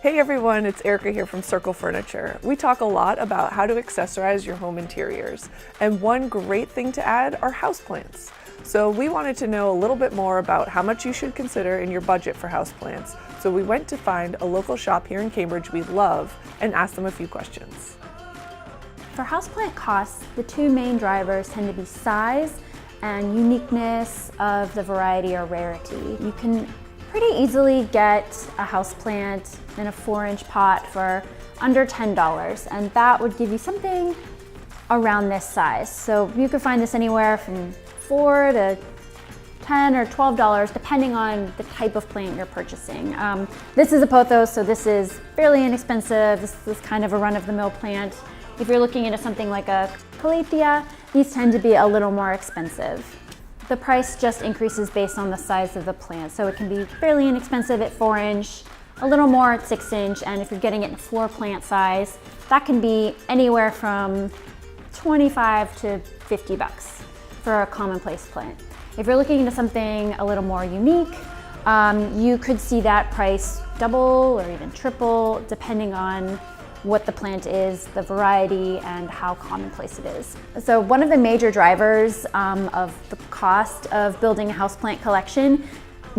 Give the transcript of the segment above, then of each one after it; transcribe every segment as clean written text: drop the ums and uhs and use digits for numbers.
Hey everyone, it's Erica here from Circle Furniture. We talk a lot about how to accessorize your home interiors, and one great thing to add are houseplants. So we wanted to know a little bit more about how much you should consider in your budget for houseplants. So we went to find a local shop here in Cambridge we love and asked them a few questions. For houseplant costs, the two main drivers tend to be size and uniqueness of the variety or rarity. You can pretty easily get a houseplant in a 4-inch pot for under $10, and that would give you something around this size. So you could find this anywhere from $4 to $10 or $12, depending on the type of plant you're purchasing. This is a pothos, so this is fairly inexpensive. This is kind of a run-of-the-mill plant. If you're looking into something like a calathea, these tend to be a little more expensive. The price just increases based on the size of the plant. So it can be fairly inexpensive at 4-inch, a little more at 6-inch, and if you're getting it in 4-plant size, that can be anywhere from $25 to $50 for a commonplace plant. If you're looking into something a little more unique, you could see that price double or even triple depending on what the plant is, the variety, and how commonplace it is. So one of the major drivers of the cost of building a houseplant collection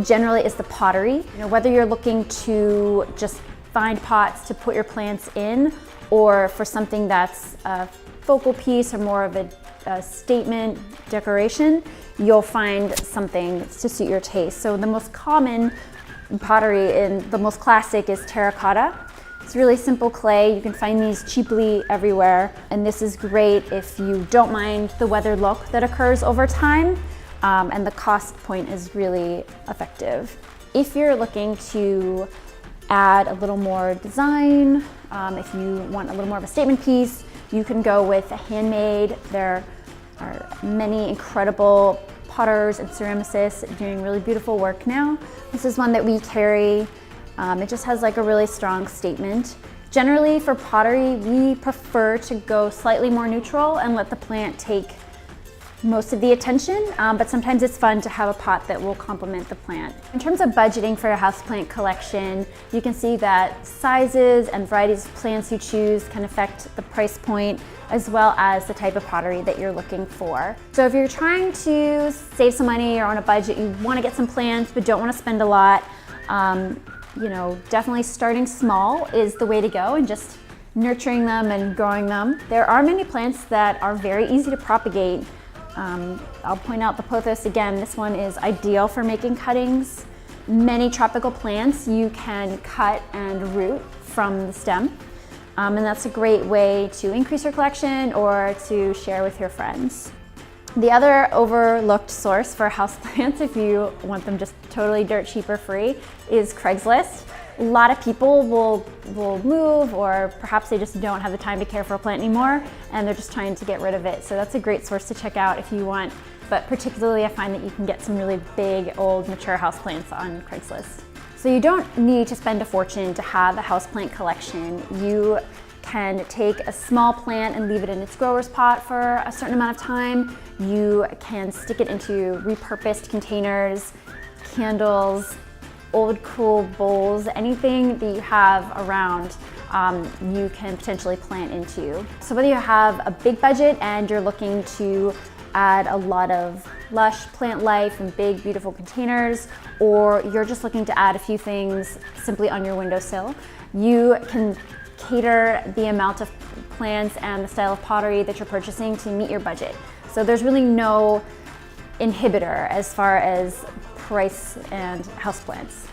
generally is the pottery. Whether you're looking to just find pots to put your plants in, or for something that's a focal piece or more of a statement decoration, you'll find something to suit your taste. So the most common pottery and the most classic is terracotta. It's really simple clay. You can find these cheaply everywhere, and this is great if you don't mind the weathered look that occurs over time, and the cost point is really effective. If you're looking to add a little more design, if you want a little more of a statement piece, you can go with a handmade. There are many incredible potters and ceramicists doing really beautiful work now. This is one that we carry. It just has like a really strong statement. Generally for pottery, we prefer to go slightly more neutral and let the plant take most of the attention, but sometimes it's fun to have a pot that will complement the plant. In terms of budgeting for a houseplant collection, you can see that sizes and varieties of plants you choose can affect the price point as well as the type of pottery that you're looking for. So if you're trying to save some money or on a budget, you want to get some plants but don't want to spend a lot, definitely starting small is the way to go, and just nurturing them and growing them. There are many plants that are very easy to propagate. I'll point out the pothos again. This one is ideal for making cuttings. Many tropical plants you can cut and root from the stem, and that's a great way to increase your collection or to share with your friends. The other overlooked source for houseplants, if you want them just totally dirt cheap or free, is Craigslist. A lot of people will move, or perhaps they just don't have the time to care for a plant anymore and they're just trying to get rid of it. So that's a great source to check out if you want, but particularly I find that you can get some really big, old, mature houseplants on Craigslist. So you don't need to spend a fortune to have a houseplant collection. You can take a small plant and leave it in its grower's pot for a certain amount of time. You can stick it into repurposed containers, candles, old cool bowls, anything that you have around, you can potentially plant into. So whether you have a big budget and you're looking to add a lot of lush plant life in big, beautiful containers, or you're just looking to add a few things simply on your windowsill, you can cater the amount of plants and the style of pottery that you're purchasing to meet your budget. So there's really no inhibitor as far as price and houseplants.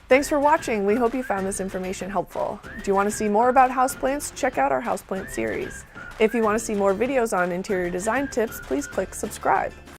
Thanks for watching. We hope you found this information helpful. Do you want to see more about houseplants? Check out our houseplant series. If you want to see more videos on interior design tips, please click subscribe.